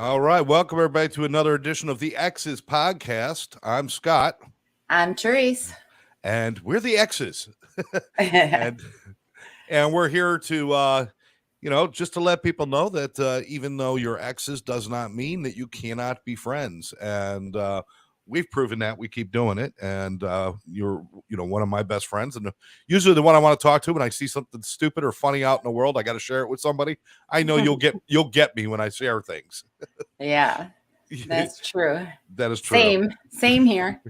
All right. Welcome, everybody, to another edition of the Exes podcast. I'm Scott, I'm Therese. and we're the Exes. and and we're here to, just to let people know that even though you're exes does not mean that you cannot be friends. And we've proven that. We keep doing it. And you're, one of my best friends, and usually the one I want to talk to when I see something stupid or funny out in the world. I got to share it with somebody. I know you'll get me when I share things. Yeah, that's true. That is true. Same here.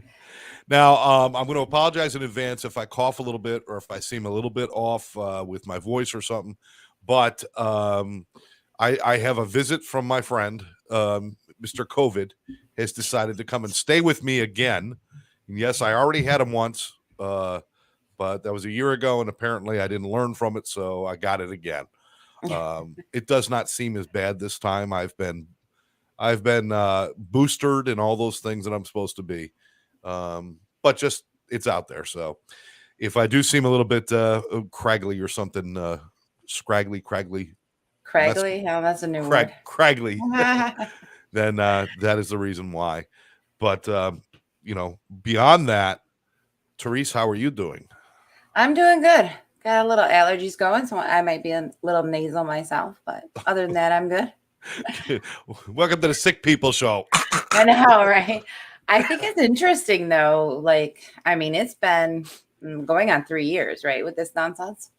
Now, I'm going to apologize in advance if I cough a little bit or if I seem a little bit off with my voice or something. But I have a visit from my friend, Mr. COVID, has decided to come and stay with me again. And yes, I already had him once, but that was a year ago, and apparently I didn't learn from it, so I got it again. It does not seem as bad this time. I've been boosted and all those things that I'm supposed to be. But just it's out there. So if I do seem a little bit craggly or something, scraggly, That's a new word. Craggly, then that is the reason why. But beyond that, Therese, how are you doing? I'm doing good. Got a little allergies going, so I might be a little nasal myself, but other than that, I'm good. Welcome to the Sick People Show. I know, right? I think it's interesting though. It's been going on 3 years, right, with this nonsense.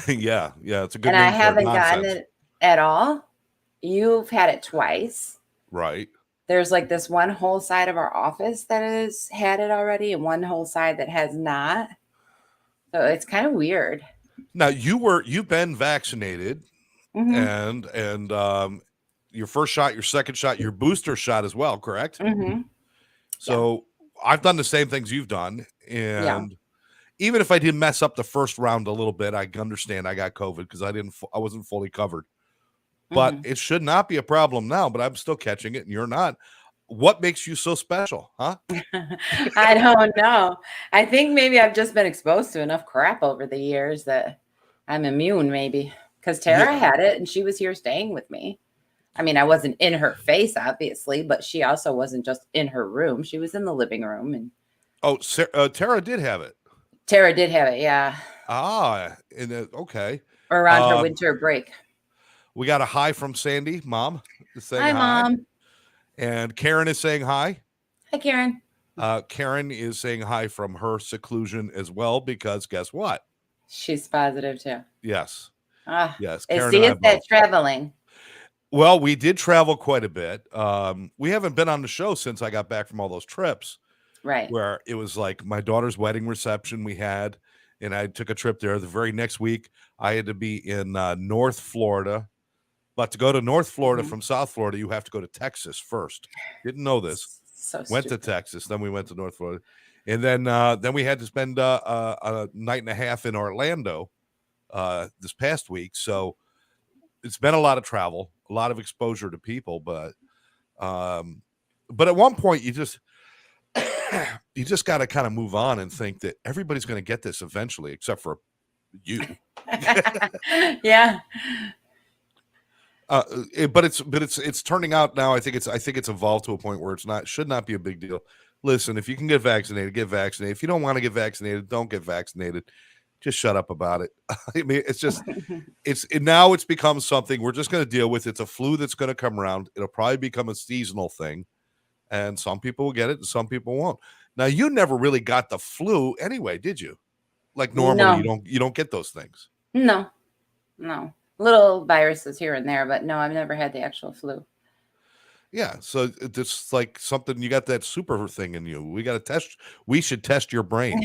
Yeah, it's a good. And I haven't gotten it at all. You've had it twice, right? There's like this one whole side of our office that has had it already, and one whole side that has not. So it's kind of weird. Now you've been vaccinated. Mm-hmm. And your first shot, your second shot, your booster shot as well, correct? Mm-hmm. So I've done the same things you've done, and even if I did mess up the first round a little bit, I understand I got COVID because I wasn't fully covered. But it should not be a problem now. But I'm still catching it, and you're not. What makes you so special, huh? I don't know. I think maybe I've just been exposed to enough crap over the years that I'm immune, maybe. Because Tara had it, and she was here staying with me. I mean, I wasn't in her face, obviously, but she also wasn't just in her room. She was in the living room. And Tara did have it. Tara did have it, yeah. Okay. Around her winter break. We got a hi from Sandy, Mom. Is saying hi, Mom. And Karen is saying hi. Hi, Karen. Karen is saying hi from her seclusion as well, because guess what? She's positive, too. Yes. Yes. Karen see, it's that traveling. Well, we did travel quite a bit. We haven't been on the show since I got back from all those trips. Right. Where it was like my daughter's wedding reception we had, and I took a trip there. The very next week, I had to be in North Florida. But to go to North Florida from South Florida, you have to go to Texas first. Didn't know this. Went to Texas, then we went to North Florida. And then we had to spend a night and a half in Orlando this past week. So it's been a lot of travel, a lot of exposure to people, but at one point you just got to kind of move on and think that everybody's going to get this eventually, except for you. Yeah. But it's turning out now. I think it's evolved to a point where should not be a big deal. Listen, if you can get vaccinated, get vaccinated. If you don't want to get vaccinated, don't get vaccinated. Just shut up about it. I mean, now it's become something we're just going to deal with. It's a flu that's going to come around. It'll probably become a seasonal thing, and some people will get it and some people won't. Now, you never really got the flu anyway, did you? Like normally, you don't get those things. No. Little viruses here and there, but no, I've never had the actual flu. Yeah, so it's like something, you got that super thing in you. We should test your brain.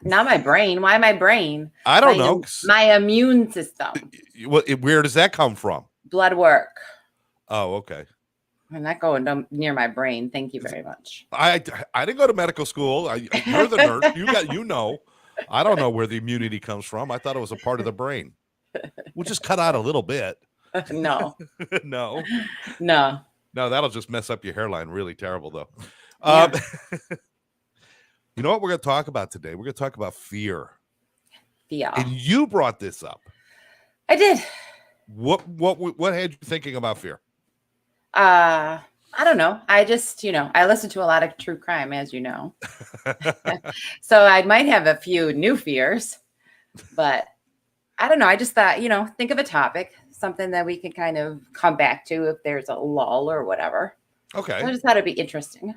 Not my brain. Why my brain? I don't know. My immune system. Where does that come from? Blood work. Oh, okay. I'm not going near my brain. Thank you very much. I didn't go to medical school. You're the nerd. I don't know where the immunity comes from. I thought it was a part of the brain. We'll just cut out a little bit. No. No, that'll just mess up your hairline really terrible, though. Yeah. You know what we're going to talk about today? We're going to talk about fear. Fear. And you brought this up. I did. What had you thinking about fear? I don't know. I just, I listen to a lot of true crime, as you know. So I might have a few new fears, but I don't know. I just thought, think of a topic, something that we can kind of come back to if there's a lull or whatever. Okay. I just thought it'd be interesting.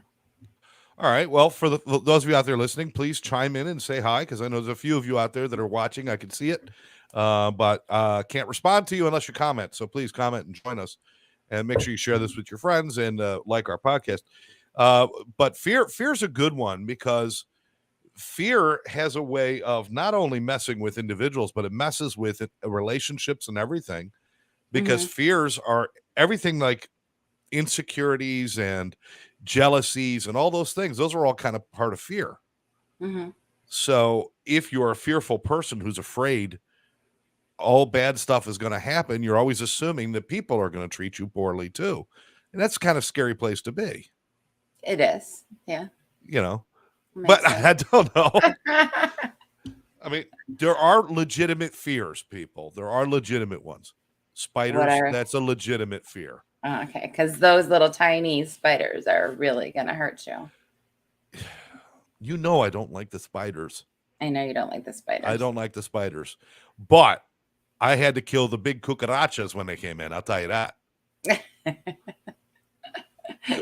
All right. Well, for those of you out there listening, please chime in and say hi, because I know there's a few of you out there that are watching. I can see it, but can't respond to you unless you comment. So please comment and join us, and make sure you share this with your friends and like our podcast. But fear's a good one, because fear has a way of not only messing with individuals, but it messes with relationships and everything, because fears are everything, like insecurities and jealousies and all those things. Those are all kind of part of fear. So if you're a fearful person who's afraid all bad stuff is going to happen, you're always assuming that people are going to treat you poorly too. And that's kind of scary place to be. It is. Yeah. But I don't know. I mean, there are legitimate fears, people. There are legitimate ones. Spiders, that's a legitimate fear. Oh, okay, because those little tiny spiders are really going to hurt you. I don't like the spiders. I know you don't like the spiders. I don't like the spiders. But I had to kill the big cucarachas when they came in. I'll tell you that.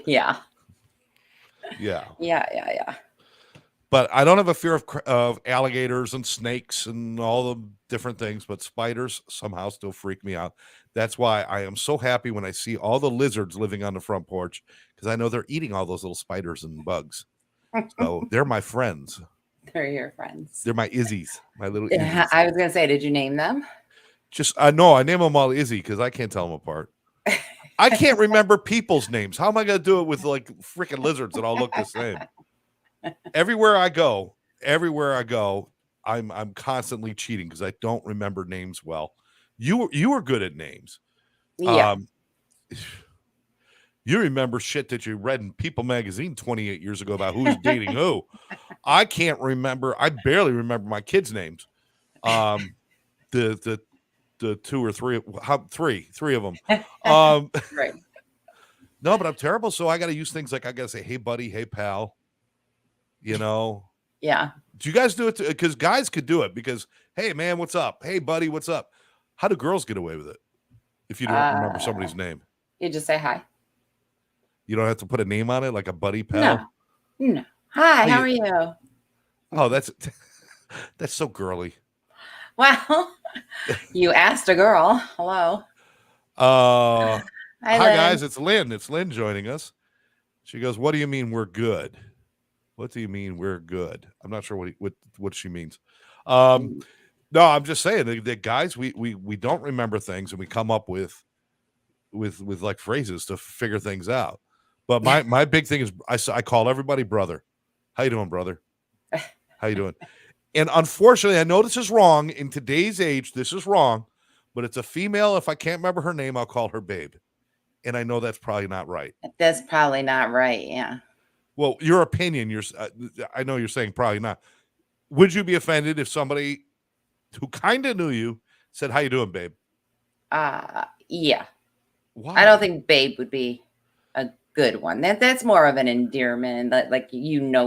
Yeah. Yeah. But I don't have a fear of alligators and snakes and all the different things, but spiders somehow still freak me out. That's why I am so happy when I see all the lizards living on the front porch, because I know they're eating all those little spiders and bugs. So they're my friends. They're your friends. They're my Izzies, my little Izzies. I was going to say, did you name them? No, I name them all Izzy because I can't tell them apart. I can't remember people's names. How am I going to do it with like freaking lizards that all look the same? Everywhere I go, I'm constantly cheating because I don't remember names well. You were good at names. Yeah. You remember shit that you read in People magazine 28 years ago about who's dating who. I can't remember. I barely remember my kids' names. The two or three of them. Right. No, but I'm terrible. So I got to use things like, I got to say, hey buddy, hey pal, Yeah. Do you guys do it? Because guys could do it because, hey man, what's up? Hey buddy, what's up? How do girls get away with it? If you don't remember somebody's name, you just say hi. You don't have to put a name on it, like a buddy pal. No. Hi, how are you? Oh, that's so girly. Well, you asked a girl. Hello. Hi guys, it's Lynn. It's Lynn joining us. She goes, "What do you mean we're good? What do you mean we're good?" I'm not sure what she means. No, I'm just saying that guys, we don't remember things, and we come up with like phrases to figure things out. But my big thing is I call everybody brother. How you doing, brother? How you doing? And unfortunately, I know this is wrong in today's age. This is wrong, but it's a female. If I can't remember her name, I'll call her babe. And I know that's probably not right. That's probably not right. Yeah. Well, your opinion. I know you're saying probably not. Would you be offended if somebody who kind of knew you said, "How you doing, babe"? Yeah. Why? I don't think babe would be a good one. That's more of an endearment, that like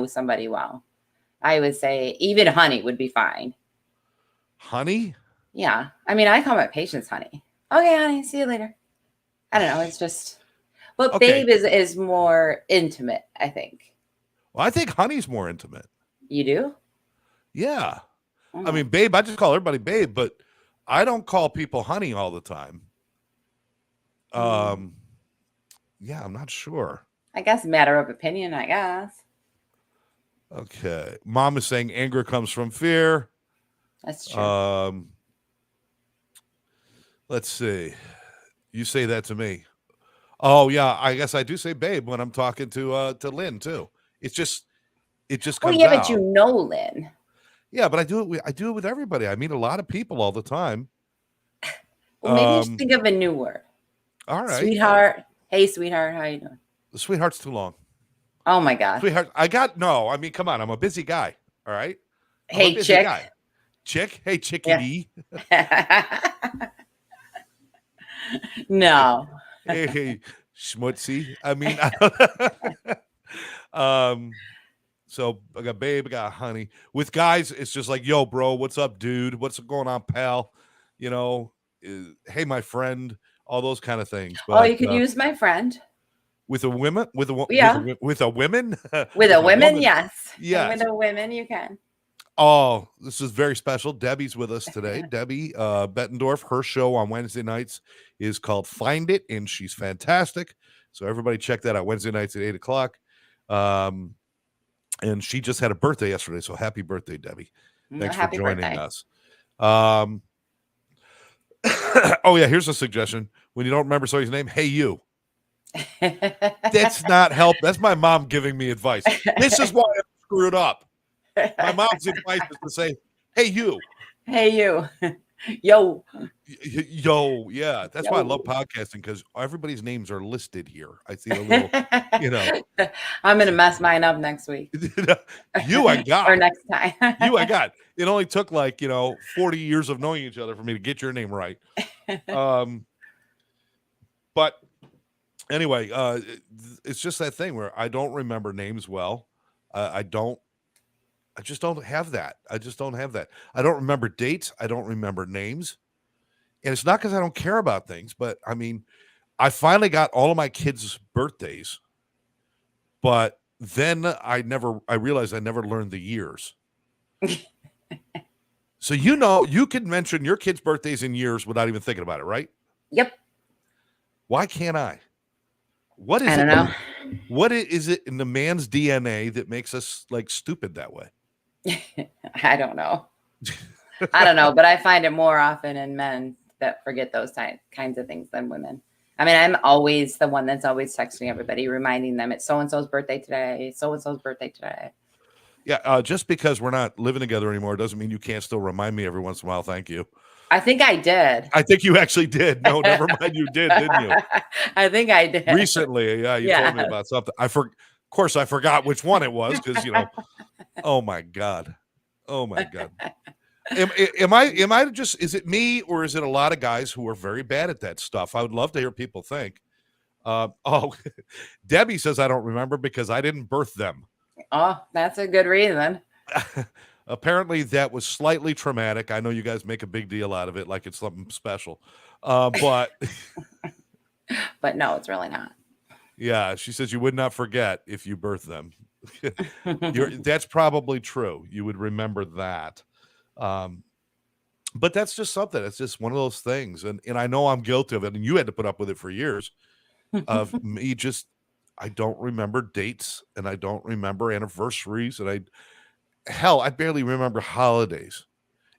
somebody well. I would say even honey would be fine. Honey? Yeah. I mean, I call my patients honey. Okay, honey, see you later. I don't know. It's just, but Okay. babe is more intimate, I think. Well, I think honey's more intimate. You do? Yeah. I mean, babe, I just call everybody babe, but I don't call people honey all the time. Yeah, I'm not sure. I guess matter of opinion, I guess. Okay. Mom is saying anger comes from fear. That's true. Let's see. You say that to me. Oh yeah, I guess I do say babe when I'm talking to Lynn too. It just comes yeah, out. but you know Lynn. Yeah, but I do it with everybody. I meet a lot of people all the time. Well, maybe you should think of a new word. All right. Sweetheart. Hey, sweetheart. How you doing? The sweetheart's too long. Oh my God. Sweetheart. I mean, come on. I'm a busy guy. All right. Hey, chick. Guy. Chick. Hey, chickadee. Yeah. No. Hey, schmutzy. I mean, so I got babe, I got honey. With guys, it's just like, yo, bro, what's up, dude? What's going on, pal? You know, hey, my friend, all those kind of things. Oh, But you could use my friend. with a women, Yeah. with a women, With a women, woman, yes. And with yes. a women, you can. Oh, this is very special. Debbie's with us today. Debbie Bettendorf, her show on Wednesday nights is called Find It, and she's fantastic. So everybody check that out Wednesday nights at 8:00. And she just had a birthday yesterday. So happy birthday, Debbie. Thanks for Happy joining birthday. us. Oh, yeah, here's a suggestion. When you don't remember somebody's name, hey, you. That's not help. That's my mom giving me advice. This is why I screwed up. My mom's advice is to say, hey, you. Hey, you. Yo. Yo, yeah. That's why I love podcasting, because everybody's names are listed here. I see a little, I'm going to mess mine up next week. You I got. Or next time. You I got. It only took 40 years of knowing each other for me to get your name right. But anyway, it's just that thing where I don't remember names well. I just don't have that. I just don't have that. I don't remember dates. I don't remember names. And it's not because I don't care about things, but I mean, I finally got all of my kids' birthdays, but then I realized I never learned the years. So, you can mention your kids' birthdays in years without even thinking about it, right? Yep. Why can't I? What is I don't know. What is it in the man's DNA that makes us stupid that way? I don't know. I don't know, but I find it more often in men that forget those kinds of things than women. I mean, I'm always the one that's always texting everybody, reminding them it's so-and-so's birthday today, so-and-so's birthday today. Yeah, just because we're not living together anymore doesn't mean you can't still remind me every once in a while. Thank you. I think I did. I think you actually did. No, never mind. You did, didn't you? I think I did. Recently, yeah, you told me about something. Of course, I forgot which one it was because, oh my God. Oh my God. Am I just, is it me or is it a lot of guys who are very bad at that stuff? I would love to hear people think. Debbie says I don't remember because I didn't birth them. Oh, that's a good reason. Apparently that was slightly traumatic. I know you guys make a big deal out of it like it's something special. But but no, it's really not. Yeah, she says you would not forget if you birth them. That's probably true. You would remember that. But that's just something. It's just one of those things. And I know I'm guilty of it. And you had to put up with it for years of me I don't remember dates and I don't remember anniversaries. And I barely remember holidays.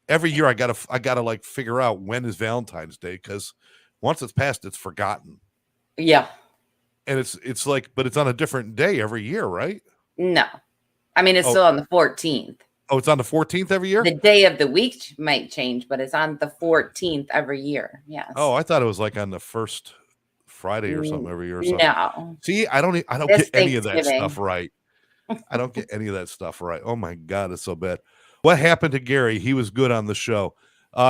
Every year I gotta figure out when is Valentine's Day, because once it's passed, it's forgotten. Yeah. And it's but it's on a different day every year, right? No. I mean, it's still on the 14th. Oh, it's on the 14th every year? The day of the week might change, but it's on the 14th every year. Yes. Oh, I thought it was on the first Friday or something every year or something. No. See, I don't get any of that stuff right. I don't get any of that stuff right. Oh my God, it's so bad. What happened to Gary? He was good on the show.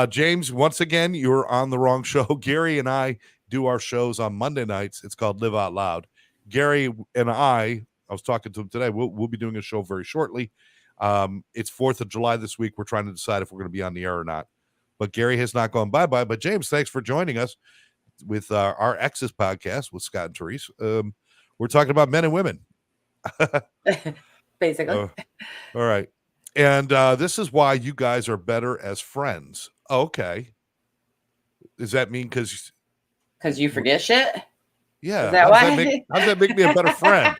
James, once again, you're on the wrong show. Gary and I do our shows on Monday nights. It's called Live Out Loud. Gary and I was talking to him today. We'll be doing a show very shortly. It's 4th of July this week. We're trying to decide if we're going to be on the air or not. But Gary has not gone bye-bye. But James, thanks for joining us with our Exes podcast with Scott and Therese. We're talking about men and women. Basically. All right. And this is why you guys are better as friends. Okay. Does that mean because you forget shit? Yeah. Is that why? How does that make me a better friend?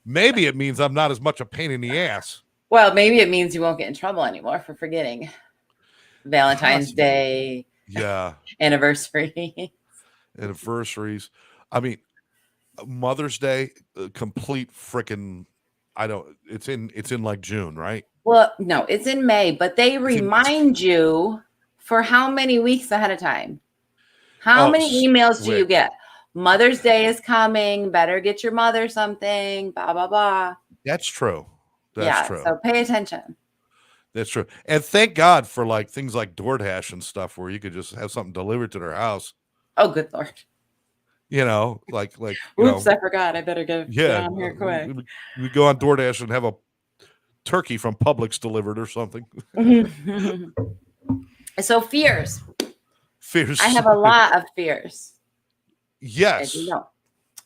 Maybe it means I'm not as much a pain in the ass. Well, maybe it means you won't get in trouble anymore for forgetting Valentine's Day. Yeah. Anniversaries. I mean, Mother's Day, complete freaking. It's in June, right? Well, no, it's in May, but they remind you for how many weeks ahead of time? How many emails do you get? Mother's Day is coming. Better get your mother something. Blah, blah, blah. That's true. That's true. So pay attention. That's true. And thank God for things like DoorDash and stuff where you could just have something delivered to their house. Oh, good Lord. Oops, I forgot. I better get yeah, on here quick. we go on DoorDash and have a turkey from Publix delivered or something. So fears. Fears. I have a lot of fears. As you Yes. know,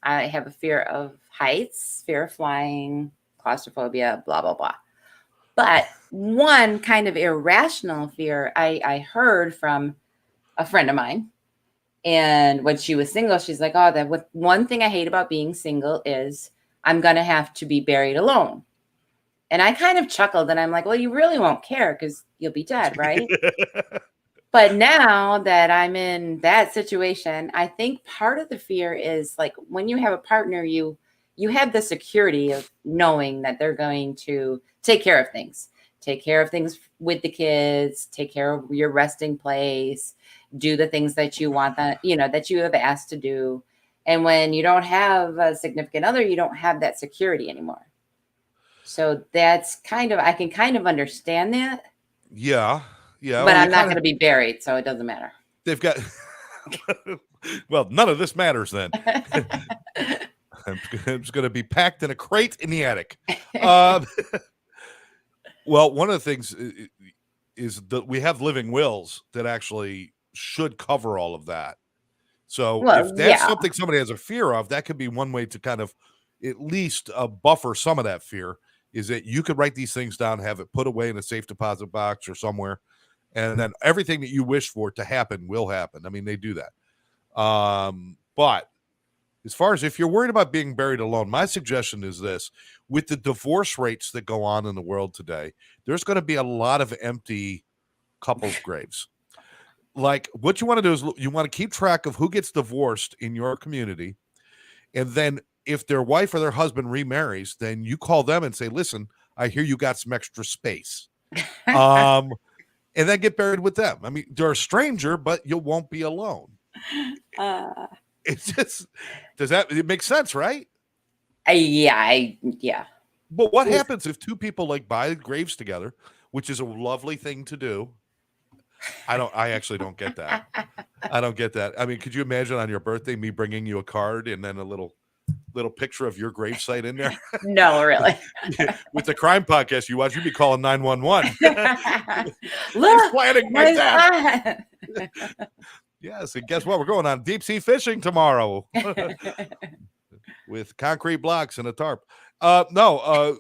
I have a fear of heights, fear of flying, claustrophobia, blah, blah, blah. But one kind of irrational fear I heard from a friend of mine. And when she was single, she's like, oh, one thing I hate about being single is I'm going to have to be buried alone. And I kind of chuckled and I'm like, well, you really won't care because you'll be dead, right? But now that I'm in that situation, I think part of the fear is like when you have a partner, you have the security of knowing that they're going to take care of things with the kids, take care of your resting place, do the things that you want that you have asked to do. And when you don't have a significant other, you don't have that security anymore. So that's I can kind of understand that. Yeah. Yeah. But Well, I'm not going to be buried, so it doesn't matter. they've got, well, none of this matters then. I'm just going to be packed in a crate in the attic. Well, one of the things is that we have living wills that actually should cover all of that. So if that's something somebody has a fear of, that could be one way to kind of at least buffer some of that fear, is that you could write these things down, have it put away in a safe deposit box or somewhere, and then everything that you wish for to happen will happen. I mean, they do that. But as far as if you're worried about being buried alone, my suggestion is this: with the divorce rates that go on in the world today, there's going to be a lot of empty couples' graves. Like, what you want to do is you want to keep track of who gets divorced in your community. And then if their wife or their husband remarries, then you call them and say, listen, I hear you got some extra space. And then get buried with them. I mean, they're a stranger, but you won't be alone. It's just, it makes sense, right? Yeah. But what happens if two people like buy graves together, which is a lovely thing to do? I actually don't get that. I don't get that. I mean, could you imagine on your birthday, me bringing you a card and then a little picture of your gravesite in there? No, really. With the crime podcast you watch, you'd be calling 911. Look, planning my death. Yes, and guess what? We're going on deep sea fishing tomorrow with concrete blocks and a tarp. No,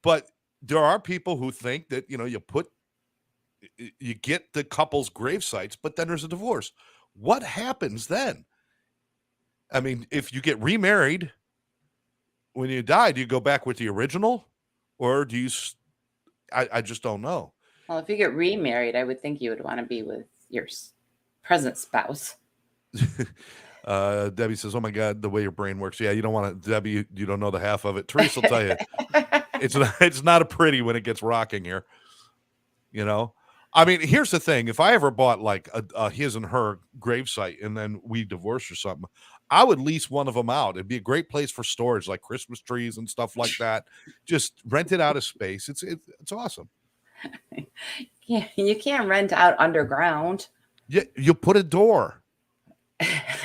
but there are people who think that you get the couple's grave sites, but then there's a divorce. What happens then? I mean, if you get remarried when you die, do you go back with the original, or do you? I just don't know. Well, if you get remarried, I would think you would want to be with your present spouse. Debbie says, "Oh my God, the way your brain works." Yeah, you don't want to, Debbie. You don't know the half of it. Therese will tell you, it's not a pretty when it gets rocking here. I mean, here's the thing: if I ever bought like a his and her gravesite, and then we divorced or something, I would lease one of them out. It'd be a great place for storage, like Christmas trees and stuff like that. Just rent it out of space. It's awesome. Yeah, you can't rent out underground. Yeah, you put a door,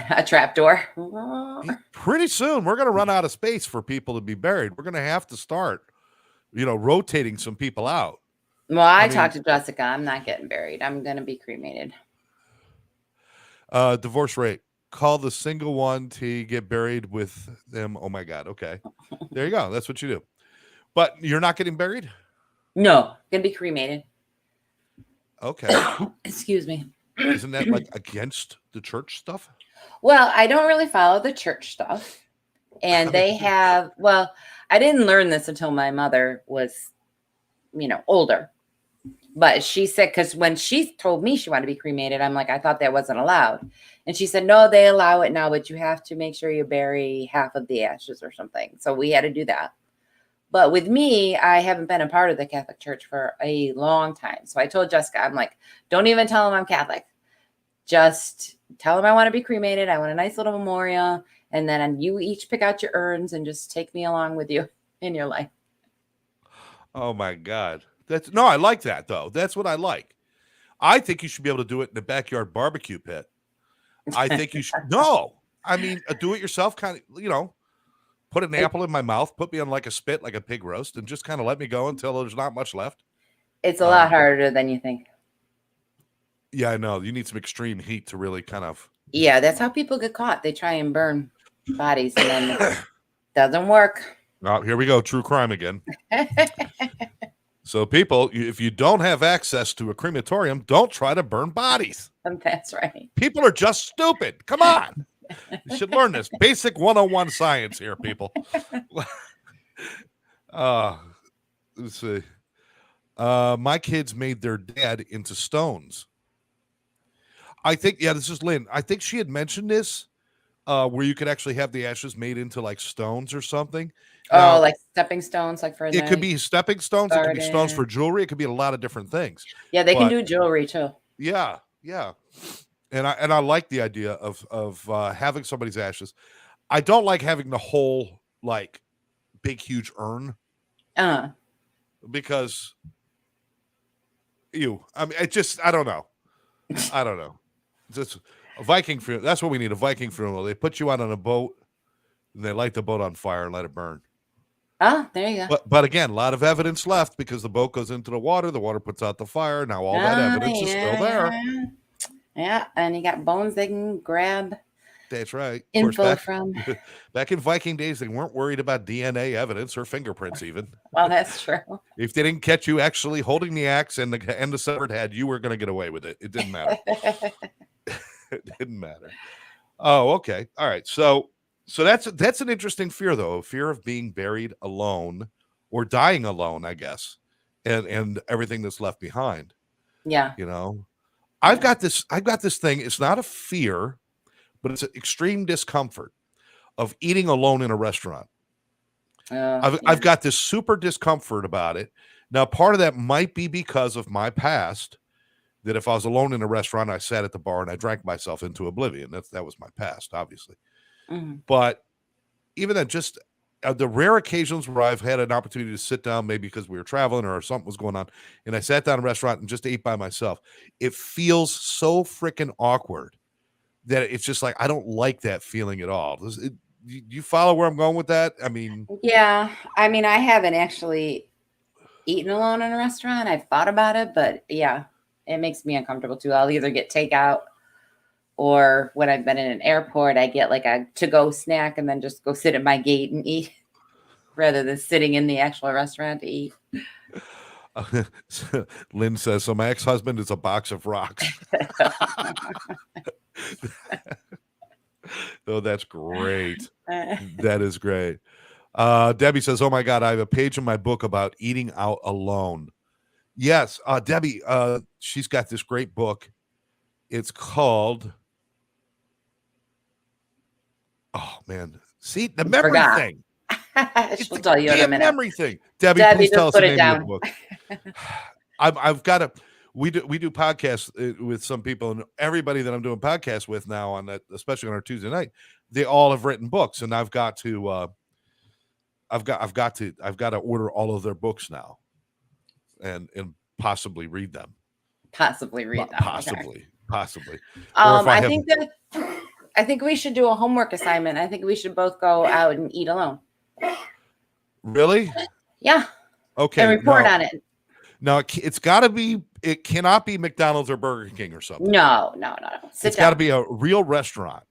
a trap door. Pretty soon, we're going to run out of space for people to be buried. We're going to have to start, rotating some people out. Well, I talked to Jessica. I'm not getting buried. I'm going to be cremated. Divorce rate. Call the single one to get buried with them. Oh my God. Okay. There you go. That's what you do. But you're not getting buried? No, going to be cremated. Okay. Excuse me. Isn't that like against the church stuff? Well, I don't really follow the church stuff. And they have, I didn't learn this until my mother was, older. But she said, because when she told me she wanted to be cremated, I'm like, I thought that wasn't allowed. And she said, no, they allow it now, but you have to make sure you bury half of the ashes or something. So we had to do that. But with me, I haven't been a part of the Catholic Church for a long time. So I told Jessica, I'm like, don't even tell them I'm Catholic. Just tell them I want to be cremated. I want a nice little memorial. And then you each pick out your urns and just take me along with you in your life. Oh, my God. I like that, though. That's what I like. I think you should be able to do it in the backyard barbecue pit. I think you should. No, I mean, do it yourself. Kind of, put an apple in my mouth, put me on like a spit, like a pig roast, and just kind of let me go until there's not much left. It's a lot harder than you think. Yeah, I know. You need some extreme heat to really kind of. Yeah, that's how people get caught. They try and burn bodies, and then it doesn't work. Oh, here we go. True crime again. So, people, if you don't have access to a crematorium, don't try to burn bodies. That's right. People are just stupid. Come on. You should learn this. Basic 101 science here, people. Let's see. My kids made their dad into stones. I think, this is Lynn. I think she had mentioned this, where you could actually have the ashes made into like stones or something. Now, like stepping stones, like for it could be stepping stones. garden. It could be stones for jewelry. It could be a lot of different things. Yeah, they can do jewelry too. Yeah, yeah. And I like the idea of having somebody's ashes. I don't like having the whole like big huge urn. Because I mean, I don't know. I don't know. Just a Viking funeral. That's what we need, a Viking funeral. They put you out on a boat and they light the boat on fire and let it burn. Oh, there you go. But again, a lot of evidence left because the boat goes into the water puts out the fire. Now all that evidence is still there. Yeah, and you got bones they can grab. That's right. Info from back in Viking days, they weren't worried about DNA evidence or fingerprints even. Well, that's true. If they didn't catch you actually holding the axe and the severed head, you were going to get away with it. It didn't matter. It didn't matter. Oh, okay. All right. So that's an interesting fear, though, a fear of being buried alone or dying alone, I guess, and everything that's left behind. Yeah. I've got this thing. It's not a fear, but it's an extreme discomfort of eating alone in a restaurant. I've got this super discomfort about it. Now, part of that might be because of my past, that if I was alone in a restaurant, I sat at the bar and I drank myself into oblivion. That was my past, obviously. Mm-hmm. But even then, just the rare occasions where I've had an opportunity to sit down, maybe because we were traveling or something was going on, and I sat down in a restaurant and just ate by myself, it feels so freaking awkward that it's just like, I don't like that feeling at all. Do you follow where I'm going with that? I mean, yeah. I mean, I haven't actually eaten alone in a restaurant. I've thought about it, but yeah, it makes me uncomfortable too. I'll either get takeout, or when I've been in an airport, I get like a to-go snack and then just go sit at my gate and eat rather than sitting in the actual restaurant to eat. Lynn says, so my ex-husband is a box of rocks. Oh, that's great. That is great. Debbie says, oh my God, I have a page in my book about eating out alone. Yes, Debbie, she's got this great book. It's called, oh man, see the memory thing. She'll tell you in a minute. Memory thing. Debbie, please tell us the name of the book. I've got to. We do podcasts with some people, and everybody that I'm doing podcasts with now on that, especially on our Tuesday night, they all have written books, and I've got to order all of their books now, and possibly read them. Possibly read them. Possibly. I think we should do a homework assignment. I think we should both go out and eat alone. Really? Yeah. Okay. And report on it. No, it's got to be. It cannot be McDonald's or Burger King or something. No. It's got to be a real restaurant.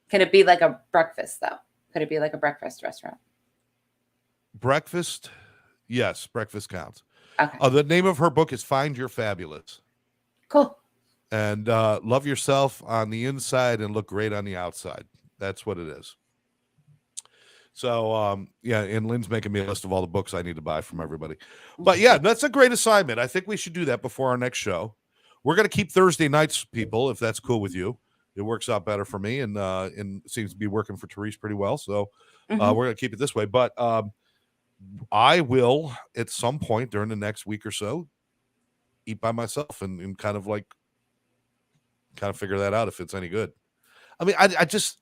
Can it be like a breakfast though? Could it be like a breakfast restaurant? Breakfast, yes, breakfast counts. Okay. The name of her book is Find Your Fabulous. Cool. And love yourself on the inside and look great on the outside. That's what it is. So, yeah, and Lynn's making me a list of all the books I need to buy from everybody. But yeah, that's a great assignment. I think we should do that before our next show. We're going to keep Thursday nights, people, if that's cool with you. It works out better for me, and seems to be working for Therese pretty well. So we're going to keep it this way. But I will, at some point during the next week or so, eat by myself and kind of figure that out if it's any good. I mean, I just...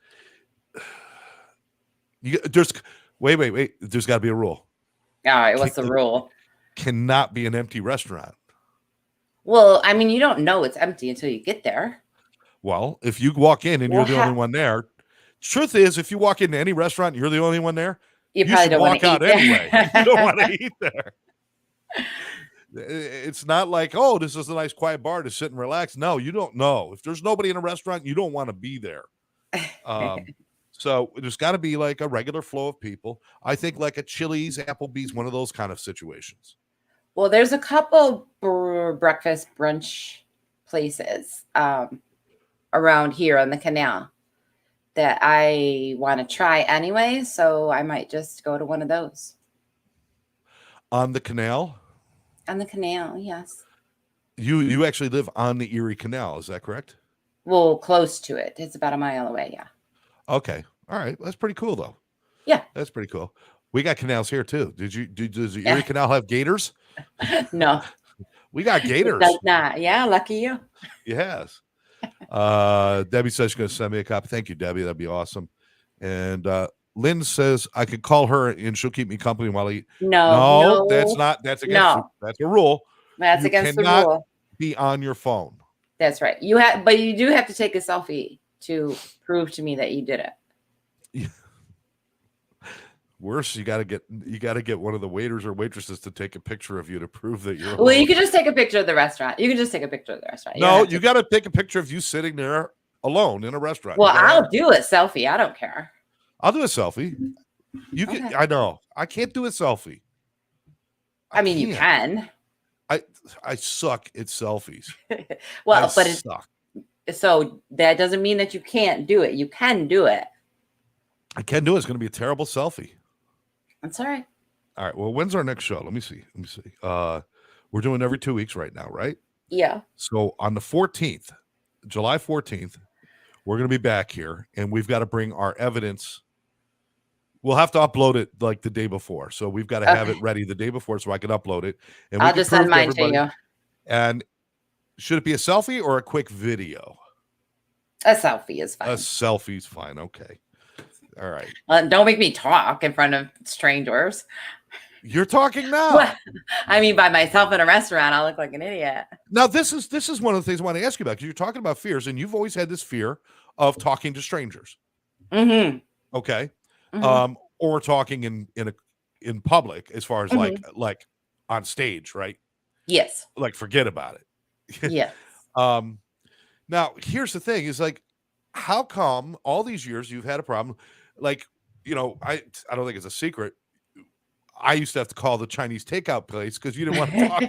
wait. There's got to be a rule. All right. What's the rule? Cannot be an empty restaurant. Well, I mean, you don't know it's empty until you get there. Well, if you walk in and Well, you're the only one there, truth is, if you walk into any restaurant and you're the only one there, you you probably should don't want walk to eat out anyway. You don't want to there. eat there. It's not like, oh, this is a nice quiet bar to sit and relax. No, you don't know. If there's nobody in a restaurant, you don't want to be there. So there's got to be like a regular flow of people. I think like a Chili's, Applebee's, one of those kind of situations. Well, there's a couple breakfast brunch places around here on the canal that I want to try anyway. So I might just go to one of those. On the canal? On the canal, yes. You actually live on the Erie Canal, is that correct? Well, close to it. It's about a mile away, yeah. Okay. All right. That's pretty cool though. Yeah. That's pretty cool. We got canals here too. Does the Erie Canal have gators? No. We got gators. It does not. Yeah, lucky you. Yes. Debbie says she's going to send me a copy. Thank you, Debbie. That'd be awesome. And Lynn says I could call her and she'll keep me company while I eat. No, that's against that's a rule. That's against the rule. Be on your phone. That's right. But you do have to take a selfie to prove to me that you did it. Yeah. Worse, you got to get one of the waiters or waitresses to take a picture of you to prove that you're. Well, you can just take a picture of the restaurant. You can just take a picture of the restaurant. You got to take a picture of you sitting there alone in a restaurant. Well, I'll do a selfie. I don't care. I'll do a selfie. You can. Okay. I know. I can't do a selfie. I mean, you can. I suck at selfies. Well, so that doesn't mean that you can't do it. You can do it. I can do it. It's going to be a terrible selfie. That's all right. All right. Well, when's our next show? Let me see. We're doing every 2 weeks right now, right? Yeah. So on the 14th, July 14th, we're going to be back here, and we've got to bring our evidence. We'll have to upload it like the day before. So we've got to have it ready the day before so I can upload it. And I'll just send mine to you. And should it be a selfie or a quick video? A selfie is fine. A selfie's fine. Okay. All right. Don't make me talk in front of strangers. You're talking now. Well, I mean, by myself in a restaurant, I'll look like an idiot. Now, this is one of the things I want to ask you about, because you're talking about fears, and you've always had this fear of talking to strangers. Mm-hmm. Okay. Mm-hmm. Or talking in public, as far as like on stage, right? Yes. Like, forget about it. Yes. Now, here's the thing: is like, how come all these years you've had a problem? Like, I don't think it's a secret. I used to have to call the Chinese takeout place because you didn't want to talk.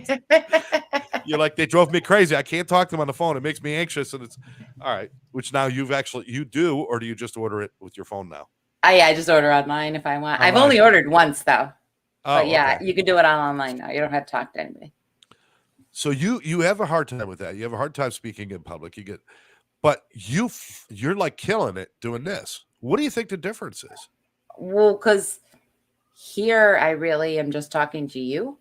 You're like, they drove me crazy. I can't talk to them on the phone. It makes me anxious. And it's all right. Which now you do, or do you just order it with your phone now? I just order online if I want. I've only ordered once though. But yeah, okay. You can do it online now. You don't have to talk to anybody. So you have a hard time with that. You have a hard time speaking in public. But you're like killing it doing this. What do you think the difference is? Well, because here I really am just talking to you.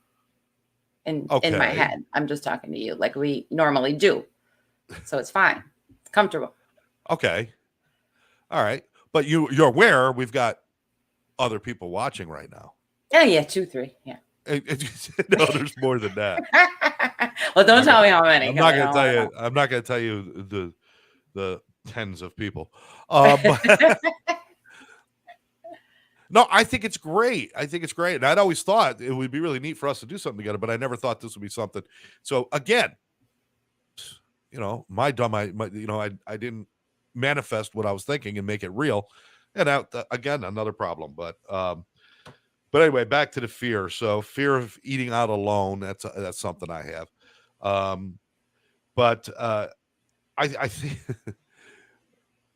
In my head, I'm just talking to you like we normally do. So it's fine. It's comfortable. Okay. All right. But you're aware we've got other people watching right now. Yeah, 2, 3. Yeah. No, there's more than that. Well, don't tell me how many. I'm not going to tell you the tens of people. But no, I think it's great. And I'd always thought it would be really neat for us to do something together, but I never thought this would be something. So again, I didn't manifest what I was thinking and make it real. And again, another problem. But anyway, back to the fear. So fear of eating out alone. That's something I have. But I think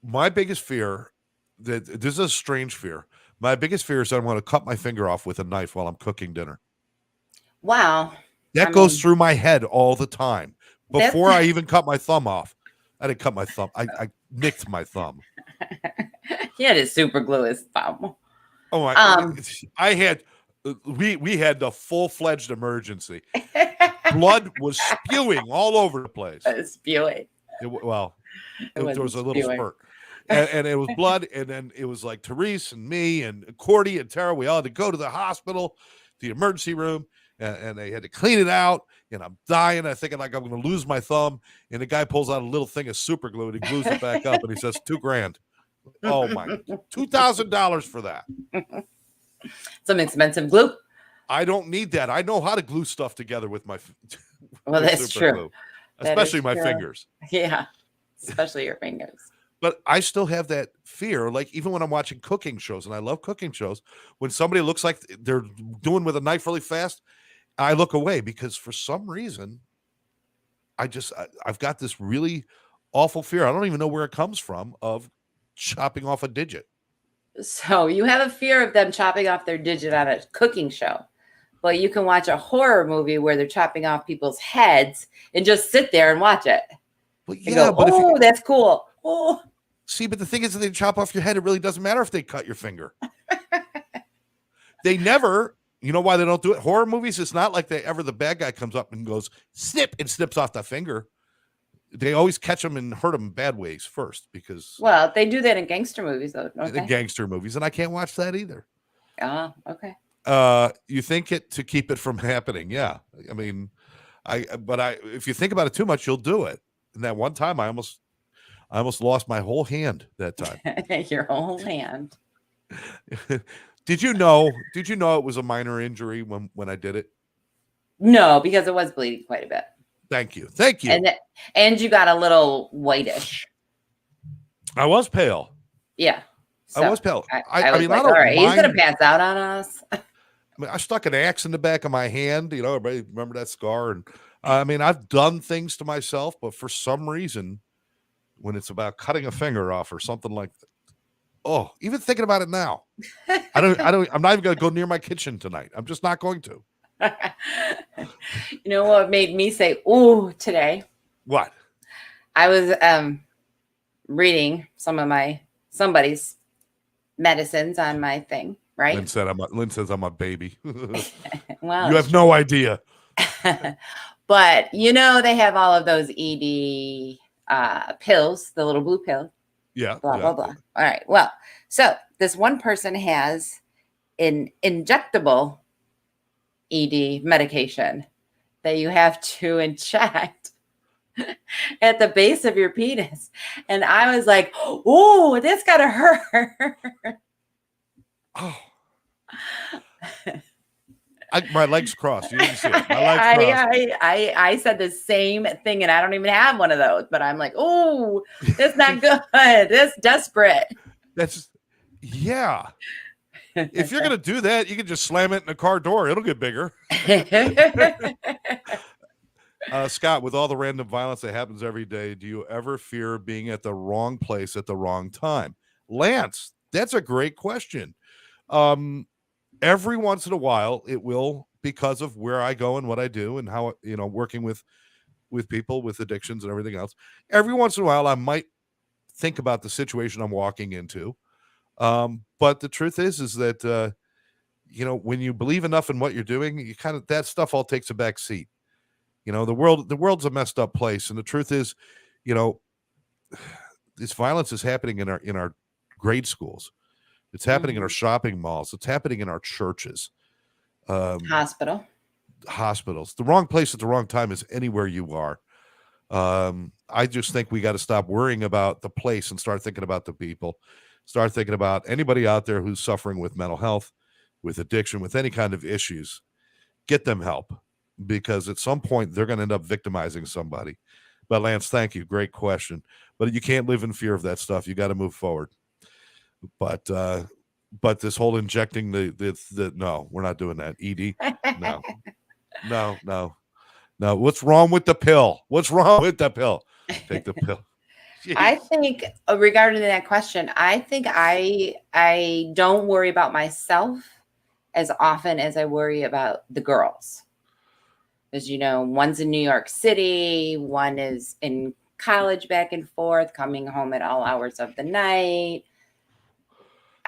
my biggest fear, that this is a strange fear. My biggest fear is that I'm going to cut my finger off with a knife while I'm cooking dinner. Wow. That goes through my head all the time. Before I even cut my thumb off. I didn't cut my thumb. I nicked my thumb. He had his super glue his thumb. Oh my! We had the full-fledged emergency. Blood was spewing all over the place. Spewing. There was a little spurt. And it was blood, and then it was like Therese and me and Cordy and Tara. We all had to go to the hospital, the emergency room, and they had to clean it out, and I'm dying. I'm thinking like I'm going to lose my thumb, and the guy pulls out a little thing of super glue and he glues it back up, and he says $2,000. Oh my, $2,000 for that. Some expensive glue. I don't need that. I know how to glue stuff together with my Well, with that's true. glue, especially my fingers. Yeah, especially your fingers. But I still have that fear, like even when I'm watching cooking shows, and I love cooking shows, when somebody looks like they're doing with a knife really fast, I look away because for some reason, I've got this really awful fear. I don't even know where it comes from of chopping off a digit. So you have a fear of them chopping off their digit on a cooking show, but you can watch a horror movie where they're chopping off people's heads and just sit there and watch it. But yeah, but oh, that's cool. Oh. See, but the thing is, if they chop off your head, it really doesn't matter if they cut your finger. They never, you know why they don't do it? Horror movies, it's not like the bad guy comes up and goes, snip, and snips off the finger. They always catch them and hurt them in bad ways first because... Well, they do that in gangster movies, though. In gangster movies, and I can't watch that either. Oh, okay. You think it to keep it from happening. Yeah. I mean, if you think about it too much, you'll do it. And that one time I almost lost my whole hand that time. Your whole hand. Did you know it was a minor injury when I did it? No, because it was bleeding quite a bit. Thank you. And you got a little whitish. I was pale. Yeah. So I was pale. I mean, like, all right, he's gonna pass out on us. I mean, I stuck an axe in the back of my hand. You know, everybody remember that scar? And I mean, I've done things to myself, but for some reason, when it's about cutting a finger off or something like that, oh, even thinking about it now, I'm not even going to go near my kitchen tonight. I'm just not going to. You know what made me say, ooh, today? What? I was reading somebody's medicines on my thing, right? Lynn says I'm a baby. Well, you have no idea. But you know, they have all of those ED pills, the little blue pill. Yeah. Blah, blah, blah. All right. Well, so this one person has an injectable ED medication that you have to inject at the base of your penis. And I was like, oh, this gotta hurt. Oh. My legs crossed. You didn't see it. My legs crossed. I said the same thing, and I don't even have one of those. But I'm like, oh, that's not good. That's desperate. Yeah. If you're gonna do that, you can just slam it in a car door. It'll get bigger. Scott, with all the random violence that happens every day, do you ever fear being at the wrong place at the wrong time? Lance, that's a great question. Every once in a while, it will, because of where I go and what I do and how, working with people with addictions and everything else. Every once in a while, I might think about the situation I'm walking into. But the truth is that, when you believe enough in what you're doing, you that stuff all takes a back seat. The world's a messed up place. And the truth is, this violence is happening in our grade schools. It's happening in our shopping malls. It's happening in our churches. Hospitals. The wrong place at the wrong time is anywhere you are. I just think we got to stop worrying about the place and start thinking about the people. Start thinking about anybody out there who's suffering with mental health, with addiction, with any kind of issues. Get them help, because at some point they're going to end up victimizing somebody. But Lance, thank you. Great question. But you can't live in fear of that stuff. You got to move forward. But this whole injecting the no, we're not doing that. ED, no. What's wrong with the pill? What's wrong with the pill? Take the pill. Jeez. I think regarding that question, I think I don't worry about myself as often as I worry about the girls. Because, one's in New York City, one is in college back and forth, coming home at all hours of the night.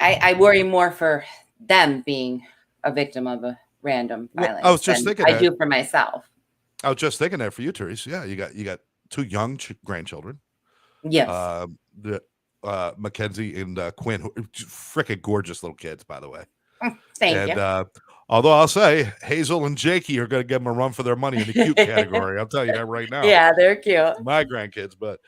I worry more for them being a victim of a random violence. I was just thinking I do for myself. I was just thinking that for you, Therese. Yeah, you got two young grandchildren. Yes. Mackenzie and Quinn, freaking gorgeous little kids, by the way. Thank you. Although I'll say Hazel and Jakey are going to give them a run for their money in the cute category. I'll tell you that right now. Yeah, they're cute. My grandkids, but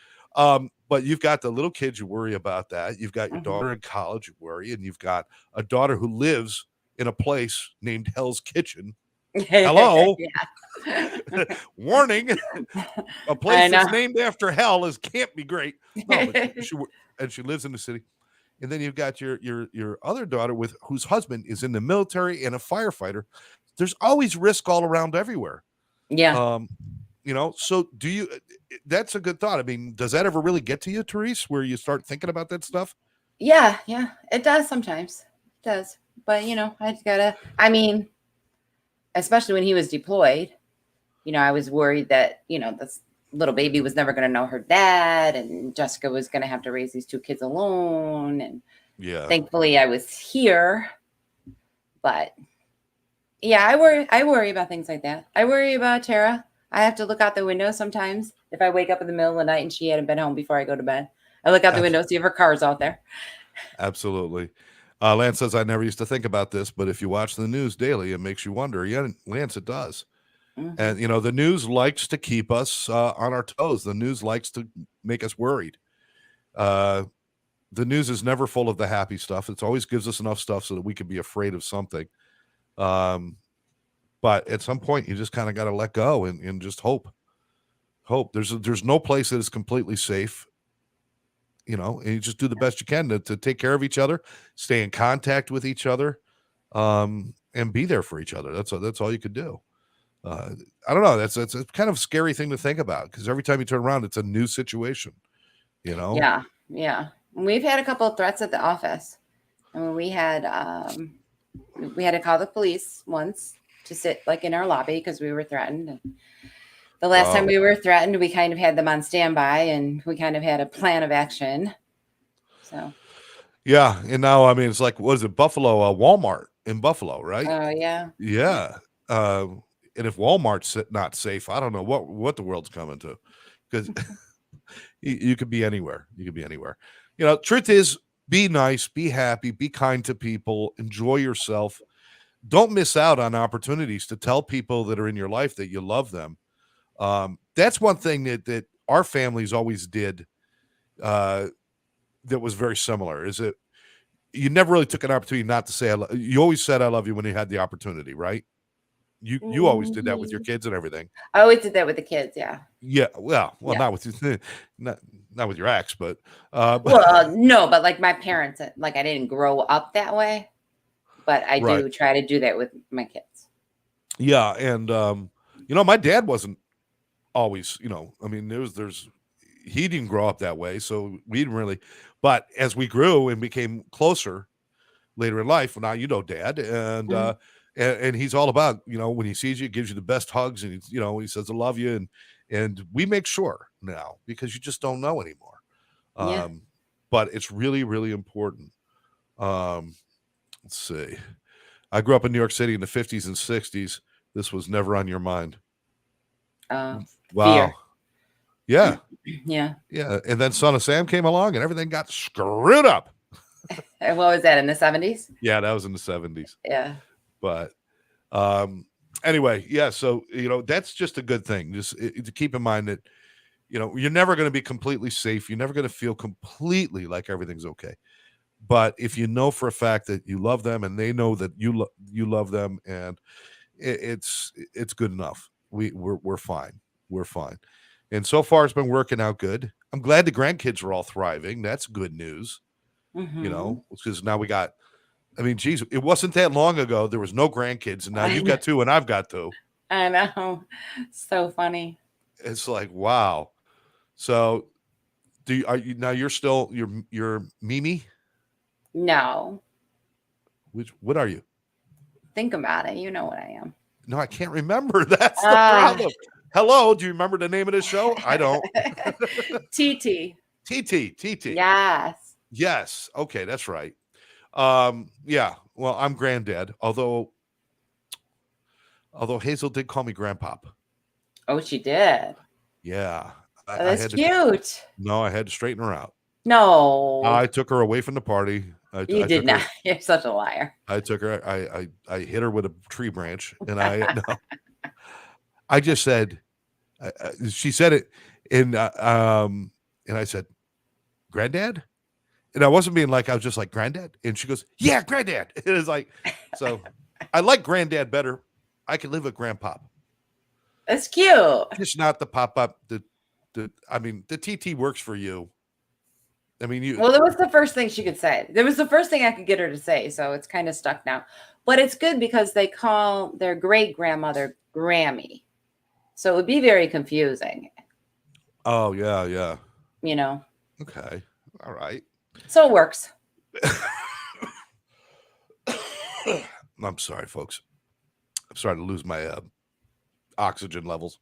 you've got the little kids you worry about that. You've got your daughter in college you worry, and you've got a daughter who lives in a place named Hell's Kitchen. Hello, warning! A place that's named after hell can't be great. No, but she lives in the city. And then you've got your other daughter whose husband is in the military and a firefighter. There's always risk all around everywhere. Yeah. So do you, that's a good thought. I mean, does that ever really get to you, Therese, where you start thinking about that stuff? Yeah, it does sometimes. It does. But especially when he was deployed, I was worried that, this little baby was never going to know her dad, and Jessica was going to have to raise these two kids alone. And thankfully I was here. But yeah, I worry about things like that. I worry about Tara. I have to look out the window sometimes. If I wake up in the middle of the night and she hadn't been home before I go to bed, I look out the window, see if her car's out there. Absolutely. Lance says, I never used to think about this, but if you watch the news daily, it makes you wonder. Yeah, Lance, it does. And, the news likes to keep us on our toes. The news likes to make us worried. The news is never full of the happy stuff. It always gives us enough stuff so that we can be afraid of something. But at some point, you just kind of got to let go and just hope. There's no place that is completely safe. And you just do the best you can to take care of each other, stay in contact with each other, and be there for each other. That's all you could do. I don't know. That's a kind of scary thing to think about, because every time you turn around, it's a new situation. Yeah. We've had a couple of threats at the office, and we had to call the police once to sit in our lobby because we were threatened. And the last time we were threatened, we kind of had them on standby, and we kind of had a plan of action. So. Yeah, and now it's like, what is it, Buffalo? Walmart in Buffalo, right? Oh yeah. Yeah. And if Walmart's not safe, I don't know what the world's coming to, because you could be anywhere. You could be anywhere. Truth is, be nice, be happy, be kind to people, enjoy yourself. Don't miss out on opportunities to tell people that are in your life that you love them. That's one thing that our families always did that was very similar, is that you never really took an opportunity not to say you always said I love you when you had the opportunity, right? You always did that with your kids and everything. I always did that with the kids, yeah. Yeah, well, yeah. Not with not with your ex, but no, but my parents, I didn't grow up that way, but I do try to do that with my kids. Yeah, and my dad wasn't always, he didn't grow up that way, so we didn't really. But as we grew and became closer later in life, now Dad, and and he's all about, when he sees you, gives you the best hugs, and he says I love you, and we make sure now, because you just don't know anymore. But it's really, really important. Let's see. I grew up in New York City in the 50s and 60s. This was never on your mind. Wow. Fear. Yeah. Yeah. And then Son of Sam came along and everything got screwed up. And what was that, in the 70s? Yeah, that was in the 70s. Yeah. But anyway, yeah, so that's just a good thing. Just to keep in mind that you're never going to be completely safe. You're never going to feel completely like everything's okay. But if you know for a fact that you love them and they know that you love them, and it's good enough. We're fine. We're fine. And so far it's been working out good. I'm glad the grandkids are all thriving. That's good news. Because now we got, geez, it wasn't that long ago there was no grandkids, and now you've got two and I've got two. I know. So funny. It's like, wow. So you're still you're Mimi? No. What are you? Think about it. You know what I am. No, I can't remember. That's the problem. Hello, do you remember the name of this show? I don't. TT. TT. Yes. Okay, that's right. Yeah. Well, I'm granddad, although Hazel did call me grandpop. Oh, she did. Yeah. That's cute. No, I had to straighten her out. No. I took her away from the party You I did took not. her. You're such a liar. I took her. I hit her with a tree branch, and no, I just said. She said it, and I said, "Granddad," and I wasn't being like I was just like Granddad, and she goes, "Yeah, Granddad." It was like, so I like Granddad better. I can live with Grandpop, That's cute. just not the pop up. I mean, the TT works for you. I mean, you. Well, it was the first thing she could say. There was the first thing I could get her to say, so it's kind of stuck now. But it's good because they call their great grandmother Grammy, so it would be very confusing, Oh yeah, yeah. you know. Okay, all right. So it works. I'm sorry, folks. I'm starting to lose my oxygen levels.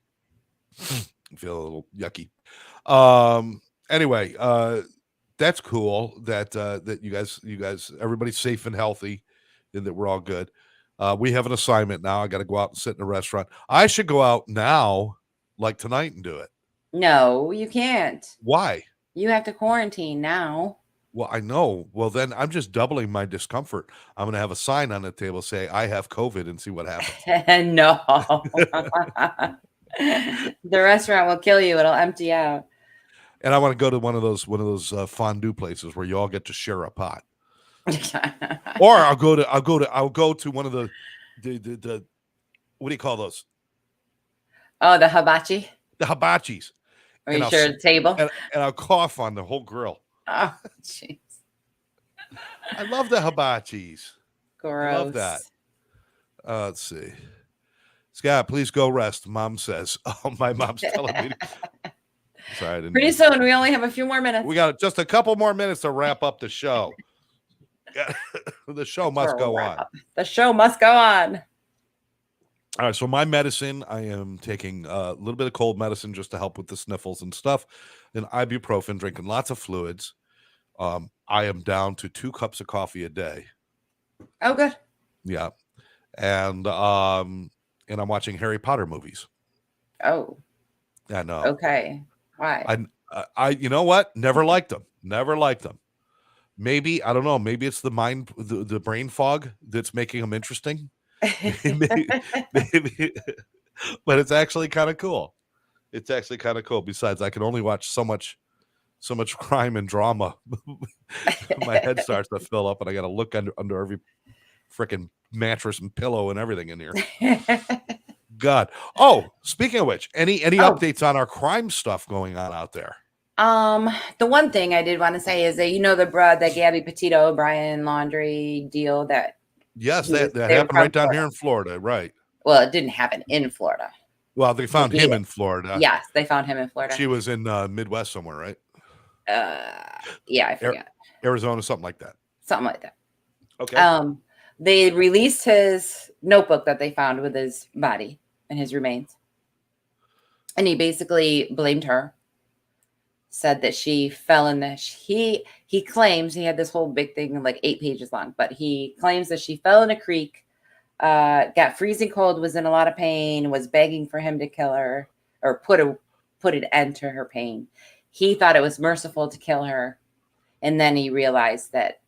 I feel a little yucky. Anyway, that's cool that that you guys everybody's safe and healthy and that we're all good. We have an assignment now. I got to go out and sit in a restaurant. I should go out now, like tonight, and do it. No, you can't. Why? You have to quarantine now. Well, I know. Well, then I'm just doubling my discomfort. I'm going to have a sign on the table say I have COVID and see what happens. No. The restaurant will kill you. It'll empty out. And I want to go to one of those fondue places where you all get to share a pot. Or I'll go to one of the what do you call those? Oh, the hibachi. The hibachis. Are you sure the table? And I'll cough on the whole grill. Oh, jeez. I love the hibachis. Gross. I love that. Let's see. Scott, please go rest. Mom says. Oh, my mom's telling me. Sorry, I didn't. Pretty soon, we only have a few more minutes. We got just a couple more minutes to wrap up the show. The show must go on. The show must go on. All right. So my medicine, I am taking a little bit of cold medicine just to help with the sniffles and stuff, and ibuprofen, drinking lots of fluids. I am down to 2 cups of coffee a day. Oh, good. Yeah, and I'm watching Harry Potter movies. Oh. I know. Okay. Why? I you know what? Never liked them. Never liked them. Maybe I don't know. Maybe it's the brain fog that's making them interesting. maybe, but it's actually kind of cool. It's actually kind of cool. Besides, I can only watch so much crime and drama. My head starts to fill up, and I got to look under every freaking mattress and pillow and everything in here. God. Oh, speaking of which, any updates on our crime stuff going on out there? The one thing I did want to say is that the Gabby Petito O'Brien laundry deal that. Yes, that happened right down here in Florida, right? Well, it didn't happen in Florida. Well, they found him in Florida. Yes, they found him in Florida. She was in Midwest somewhere, right? Yeah, I forget. Arizona, something like that. Something like that. Okay. They released his notebook that they found with his body and his remains. And he basically blamed her. Said that she fell in the he claims he had this whole big thing like 8 pages long, but he claims that she fell in a creek, got freezing cold, was in a lot of pain, was begging for him to kill her or put an end to her pain. He thought it was merciful to kill her, and then he realized that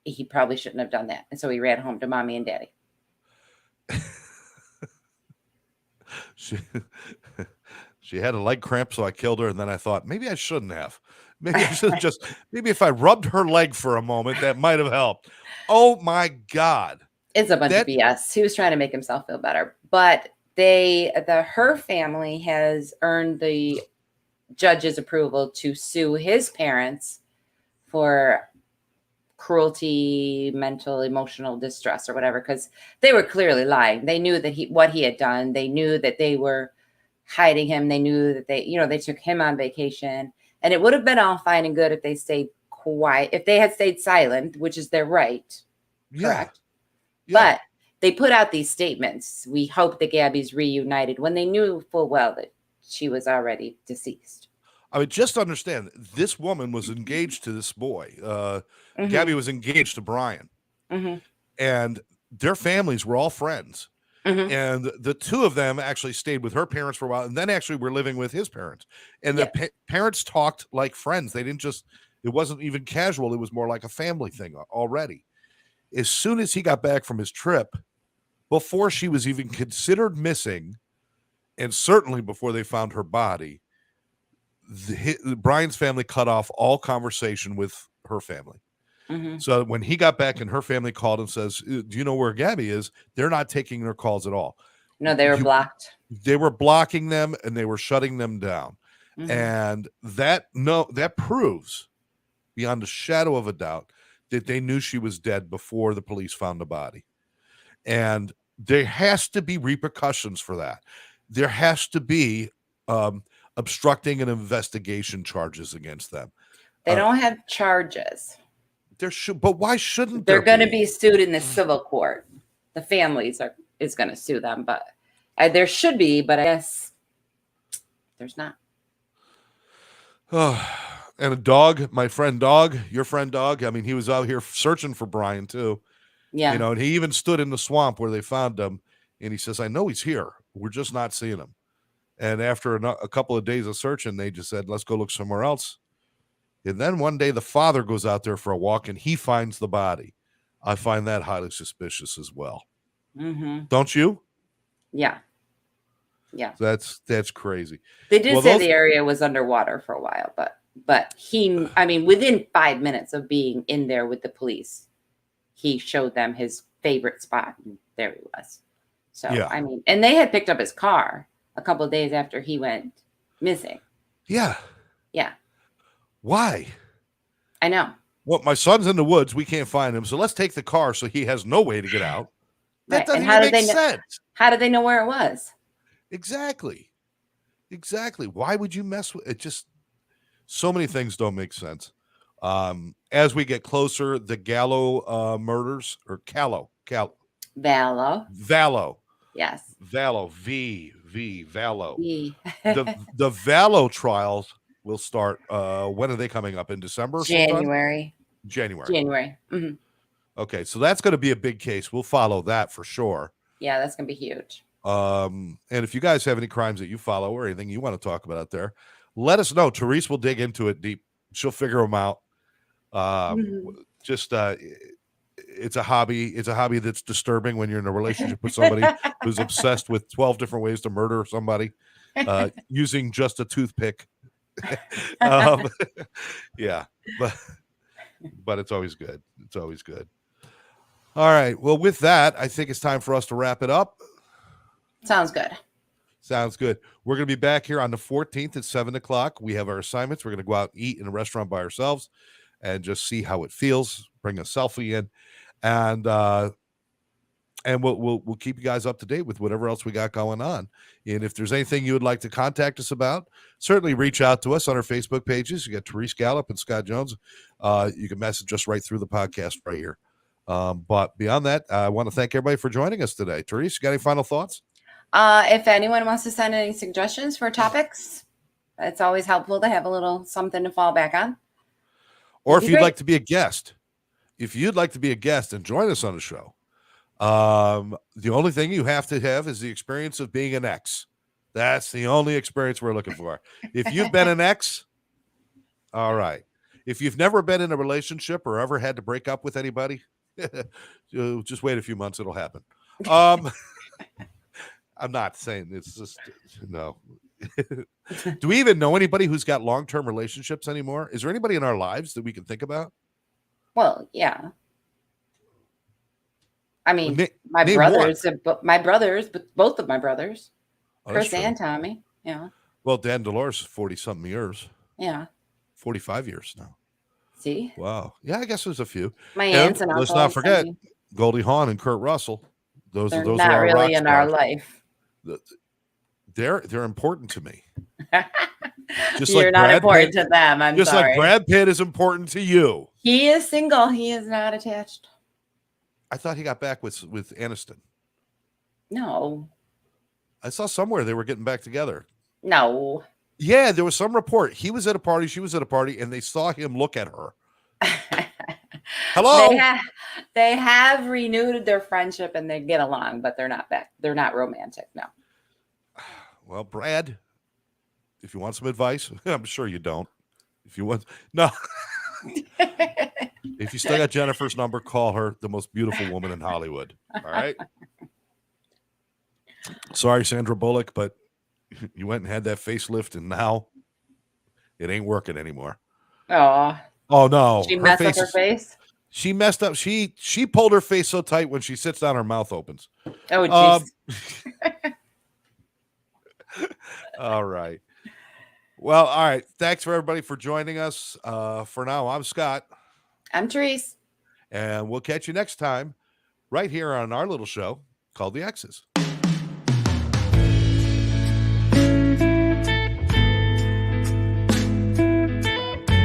he probably shouldn't have done that, and so he ran home to mommy and daddy. She had a leg cramp, so I killed her, and then I thought maybe I shouldn't have. Maybe I should have maybe if I rubbed her leg for a moment, that might have helped. Oh my God. It's a bunch of BS. He was trying to make himself feel better. But her family has earned the judge's approval to sue his parents for cruelty, mental, emotional distress, or whatever, because they were clearly lying. They knew that what he had done. They knew that they were hiding him. They knew that they took him on vacation, and it would have been all fine and good if they stayed quiet, if they had stayed silent, which is their right. Yeah. Correct. Yeah. But they put out these statements. We hope that Gabby's reunited when they knew full well that she was already deceased. I mean, just understand, this woman was engaged to this boy. Mm-hmm. Gabby was engaged to Brian. Mm-hmm. And their families were all friends. Mm-hmm. And the two of them actually stayed with her parents for a while, and then actually were living with his parents. And the parents talked like friends. They didn't just, It wasn't even casual. It was more like a family thing already. As soon as he got back from his trip, before she was even considered missing, and certainly before they found her body, Brian's family cut off all conversation with her family. Mm-hmm. So when he got back and her family called and says, do you know where Gabby is? They're not taking their calls at all. No, they were blocked. They were blocking them and they were shutting them down. Mm-hmm. And that proves beyond a shadow of a doubt that they knew she was dead before the police found the body. And there has to be repercussions for that. There has to be obstructing an investigation charges against them. They don't have charges. There should, but why shouldn't they're going to be? be sued in the civil court? The families is going to sue them, but there should be, but I guess there's not. And a dog, my friend Dog, your friend Dog. I mean, he was out here searching for Brian too. Yeah, you know, and he even stood in the swamp where they found him, and he says, "I know he's here. We're just not seeing him." And after a couple of days of searching, they just said, "Let's go look somewhere else." And then one day the father goes out there for a walk and he finds the body. I find that highly suspicious as well. Mm-hmm. Don't you? Yeah. That's crazy. They did say the area was underwater for a while, but he, I mean, within 5 minutes of being in there with the police, he showed them his favorite spot, and there he was. So, yeah. I mean, and they had picked up his car a couple of days after he went missing. Yeah. Why? I know. Well, my son's in the woods. We can't find him. So let's take the car so he has no way to get out. That doesn't even make sense. How did they know where it was? Exactly. Why would you mess with it? Just so many things don't make sense. As we get closer, the Gallo murders, or Vallow. Yes. Vallow. Vallow. The Vallow trials will start. When are they coming up? In December? January. Mm-hmm. Okay, so that's going to be a big case. We'll follow that for sure. Yeah, that's going to be huge. And if you guys have any crimes that you follow or anything you want to talk about out there, let us know. Therese will dig into it deep. She'll figure them out. It's a hobby. It's a hobby that's disturbing when you're in a relationship with somebody who's obsessed with 12 different ways to murder somebody using just a toothpick. Yeah, but it's always good. All right. Well, with that, I think it's time for us to wrap it up. Sounds good. We're going to be back here on the 14th at 7:00. We have our assignments. We're going to go out and eat in a restaurant by ourselves and just see how it feels. Bring a selfie in, and we'll keep you guys up to date with whatever else we got going on. And if there's anything you would like to contact us about, certainly reach out to us on our Facebook pages. You got Therese Gallup and Scott Jones. You can message us right through the podcast right here. But beyond that, I want to thank everybody for joining us today. Therese, you got any final thoughts? If anyone wants to send any suggestions for topics, it's always helpful to have a little something to fall back on. Or if you'd like to be a guest, and join us on the show, the only thing you have to have is the experience of being an ex. That's the only experience we're looking for. If you've been an ex, all right. If you've never been in a relationship or ever had to break up with anybody, just wait a few months. It'll happen. I'm not saying it's just no. Do we even know anybody who's got long-term relationships anymore? Is there anybody in our lives that we can think about? Well, yeah. I mean, my brothers, both of my brothers, Chris and Tommy. Yeah. Well, Dan Dolores, 40-something years. Yeah. 45 years now. See? Wow. Yeah, I guess there's a few. My aunts and uncles. Let's not forget Goldie Hawn and Kurt Russell. Those are not really in our life. They're important to me. Just You're like not Brad important Pitt, to them. I'm just sorry. Like Brad Pitt is important to you. He is single. He is not attached. I thought he got back with Aniston. No. I saw somewhere they were getting back together. No. Yeah, there was some report. He was at a party, she was at a party, and they saw him look at her. Hello? They have renewed their friendship and they get along, but they're not back. They're not romantic now. Well, Brad, if you want some advice, I'm sure you don't. If you want, no. If you still got Jennifer's number, call her. The most beautiful woman in Hollywood. All right. Sorry, Sandra Bullock, but you went and had that facelift, and now it ain't working anymore. Oh, No, she messed up her face. She messed up. She pulled her face so tight when she sits down, her mouth opens. Oh, jeez. All right. Well, all right. Thanks for everybody for joining us. For now, I'm Scott. I'm Therese. And we'll catch you next time right here on our little show called The Exes.